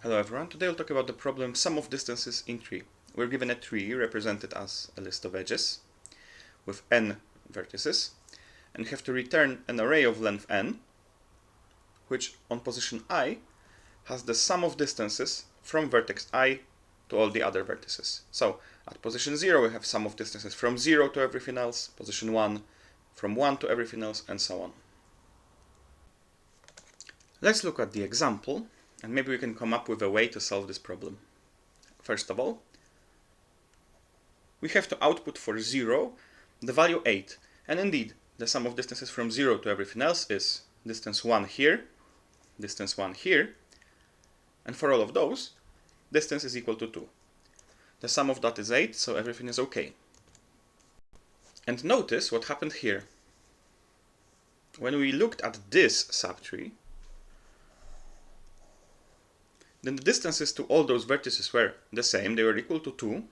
Hello everyone, today we'll talk about the problem sum of distances in tree. We're given a tree represented as a list of edges with n vertices, and we have to return an array of length n, which on position I has the sum of distances from vertex I to all the other vertices. So at position 0 we have sum of distances from 0 to everything else, position 1 from 1 to everything else, and so on. Let's look at the example, and maybe we can come up with a way to solve this problem. First of all, we have to output for 0 the value 8. And indeed, the sum of distances from 0 to everything else is distance 1 here, distance 1 here, and for all of those, distance is equal to 2. The sum of that is 8, so everything is okay. And notice what happened here. When we looked at this subtree, then the distances to all those vertices were the same, they were equal to 2.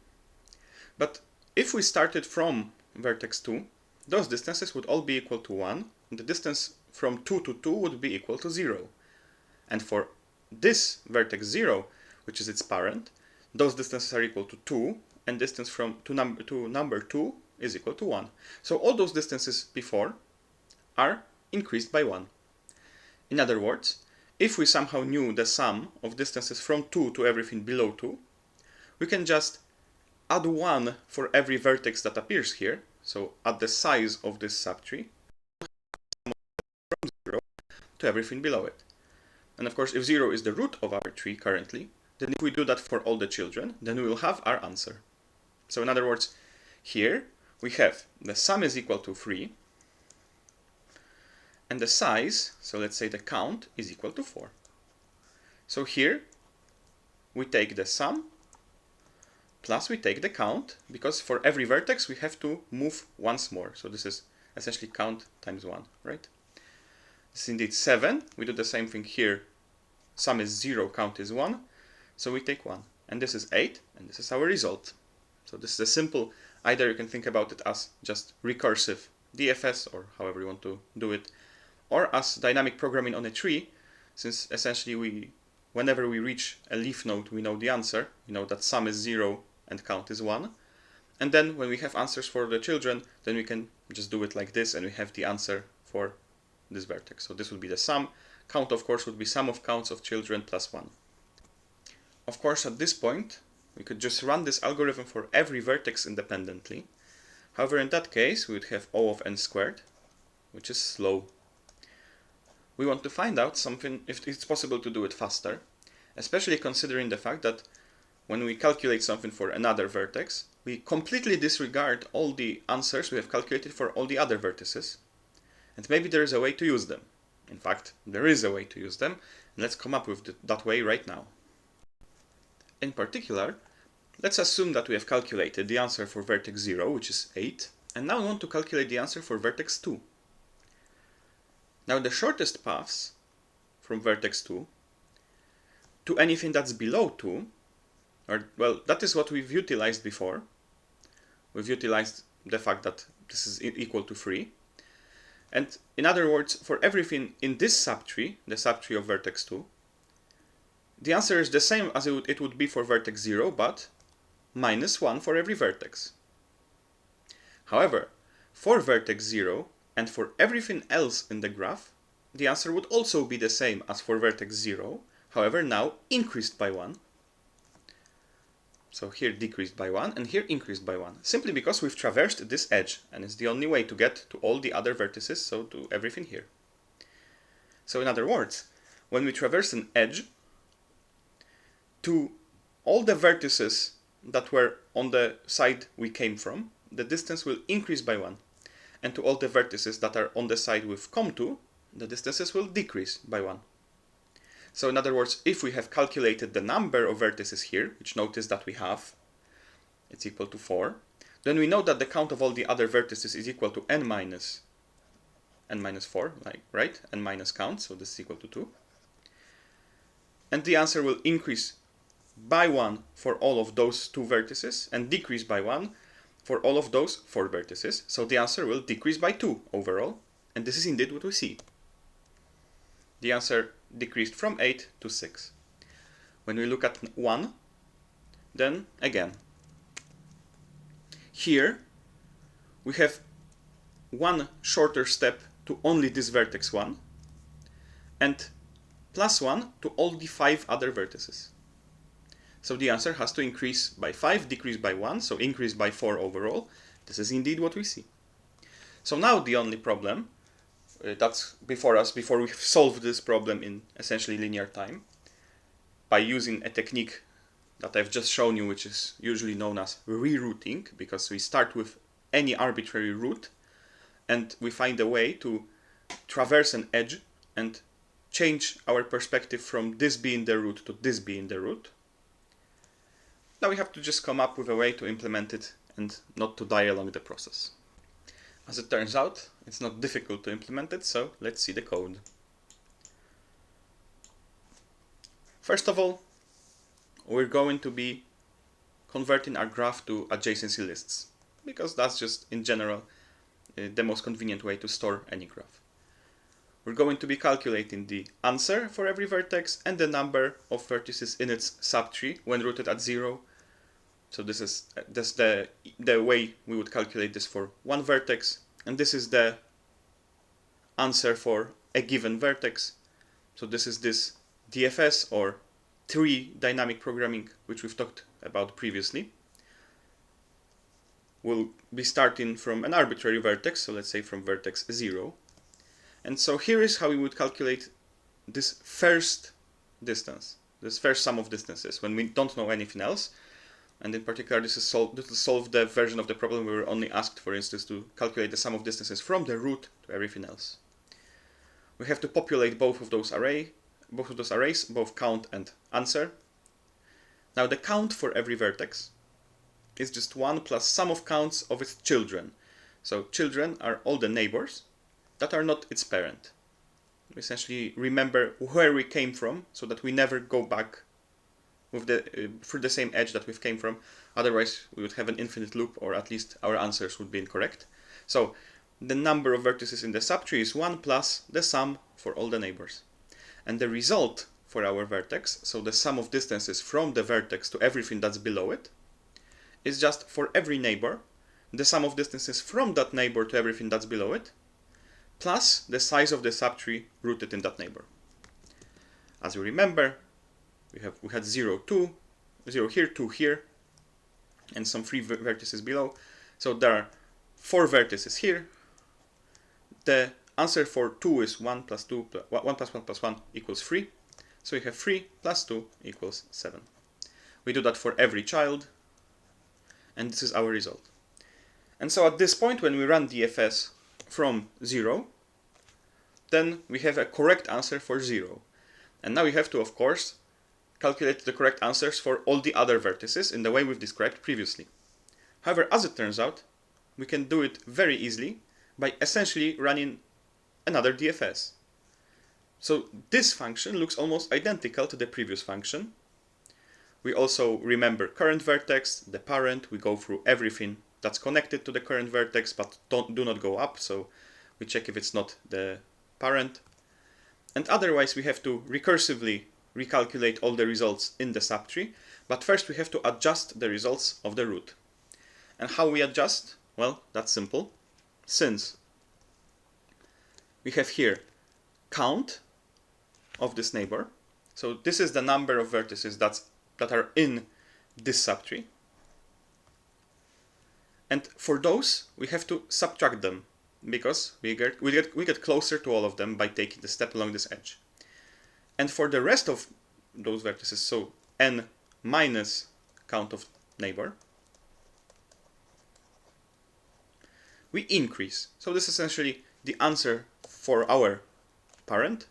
But if we started from vertex 2, those distances would all be equal to 1, and the distance from 2 to 2 would be equal to 0. And for this vertex 0, which is its parent, those distances are equal to 2, and distance from number 2 is equal to 1. So all those distances before are increased by 1. In other words, if we somehow knew the sum of distances from 2 to everything below 2, we can just add 1 for every vertex that appears here, so add the size of this subtree, from 0 to everything below it. And of course, if 0 is the root of our tree currently, then if we do that for all the children, then we will have our answer. So in other words, here we have the sum is equal to 3, and the size, so let's say the count, is equal to 4. So here we take the sum plus we take the count, because for every vertex we have to move once more. So this is essentially count times 1, right? This is indeed 7. We do the same thing here. Sum is 0, count is 1. So we take 1. And this is 8, and this is our result. So this is a simple, either you can think about it as just recursive DFS, or however you want to do it, or as dynamic programming on a tree, since essentially whenever we reach a leaf node, we know the answer. We know that sum is 0 and count is 1. And then when we have answers for the children, then we can just do it like this, and we have the answer for this vertex. So this would be the sum. Count, of course, would be sum of counts of children plus 1. Of course, at this point, we could just run this algorithm for every vertex independently. However, in that case, we would have O of n squared, which is slow. We want to find out something, if it's possible to do it faster, especially considering the fact that when we calculate something for another vertex, we completely disregard all the answers we have calculated for all the other vertices. And maybe there is a way to use them. In fact, there is a way to use them, and let's come up with that way right now. In particular, let's assume that we have calculated the answer for vertex 0, which is 8, and now we want to calculate the answer for vertex 2. Now the shortest paths from vertex 2 to anything that's below 2, well, that is what we've utilized before. We've utilized the fact that this is equal to 3. And in other words, for everything in this subtree, the subtree of vertex 2, the answer is the same as it would be for vertex 0, but minus 1 for every vertex. However, for vertex 0, and for everything else in the graph, the answer would also be the same as for vertex 0, however now increased by 1. So here decreased by 1, and here increased by 1, simply because we've traversed this edge, and it's the only way to get to all the other vertices, so to everything here. So in other words, when we traverse an edge, to all the vertices that were on the side we came from, the distance will increase by 1. And to all the vertices that are on the side we've come to, the distances will decrease by 1. So in other words, if we have calculated the number of vertices here, which notice that we have, it's equal to 4, then we know that the count of all the other vertices is equal to n minus 4, right? N minus count, so this is equal to 2. And the answer will increase by 1 for all of those 2 vertices, and decrease by 1 for all of those 4 vertices. So the answer will decrease by 2 overall, and this is indeed what we see. The answer decreased from 8 to 6. When we look at 1, then again, here we have one shorter step to only this vertex 1, and +1 to all the 5 other vertices. So the answer has to increase by 5, decrease by 1, so increase by 4 overall. This is indeed what we see. So now the only problem that's before us, before we've solved this problem in essentially linear time, by using a technique that I've just shown you, which is usually known as rerouting, because we start with any arbitrary root, and we find a way to traverse an edge and change our perspective from this being the root to this being the root. Now we have to just come up with a way to implement it and not to die along the process. As it turns out, it's not difficult to implement it, so let's see the code. First of all, we're going to be converting our graph to adjacency lists, because that's just, in general, the most convenient way to store any graph. We're going to be calculating the answer for every vertex and the number of vertices in its subtree when rooted at 0. So this is the way we would calculate this for one vertex, and this is the answer for a given vertex. So this is this DFS, or tree dynamic programming, which we've talked about previously. We'll be starting from an arbitrary vertex, so let's say from vertex 0. And so here is how we would calculate this first distance, this first sum of distances, when we don't know anything else. And in particular, this will solve the version of the problem where we're only asked, for instance, to calculate the sum of distances from the root to everything else. We have to populate both of those arrays, both count and answer. Now the count for every vertex is just 1 plus sum of counts of its children. So children are all the neighbors that are not its parent. We essentially remember where we came from, so that we never go back with through the same edge that we came from. Otherwise, we would have an infinite loop, or at least our answers would be incorrect. So the number of vertices in the subtree is 1 plus the sum for all the neighbors. And the result for our vertex, so the sum of distances from the vertex to everything that's below it, is just for every neighbor, the sum of distances from that neighbor to everything that's below it, plus the size of the subtree rooted in that neighbor. As you remember, we had 0, 2, 0 here, 2 here, and some 3 vertices below. So there are 4 vertices here. The answer for 2 is 1 plus 2, 1 plus 1 plus 1 equals 3. So we have 3 plus 2 equals 7. We do that for every child, and this is our result. And so at this point, when we run DFS from 0, then we have a correct answer for 0. And now we have to, of course, calculate the correct answers for all the other vertices in the way we've described previously. However, as it turns out, we can do it very easily by essentially running another DFS. So this function looks almost identical to the previous function. We also remember current vertex, the parent. We go through everything that's connected to the current vertex, but do not go up, so we check if it's not the parent. And otherwise, we have to recursively recalculate all the results in the subtree, but first we have to adjust the results of the root. And how we adjust? Well, that's simple. Since we have here count of this neighbor, so this is the number of vertices that are in this subtree, and for those we have to subtract them, because we get closer to all of them by taking the step along this edge. And for the rest of those vertices, so n minus count of neighbor, we increase. So this is essentially the answer for our parent,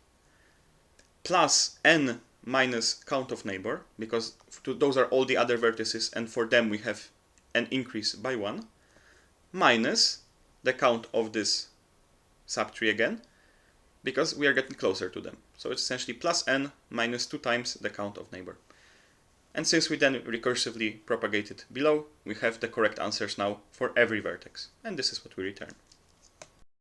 plus n minus count of neighbor, because those are all the other vertices, and for them we have an increase by 1, minus the count of this subtree again, because we are getting closer to them. So it's essentially plus n minus 2 times the count of neighbor. And since we then recursively propagate it below, we have the correct answers now for every vertex. And this is what we return.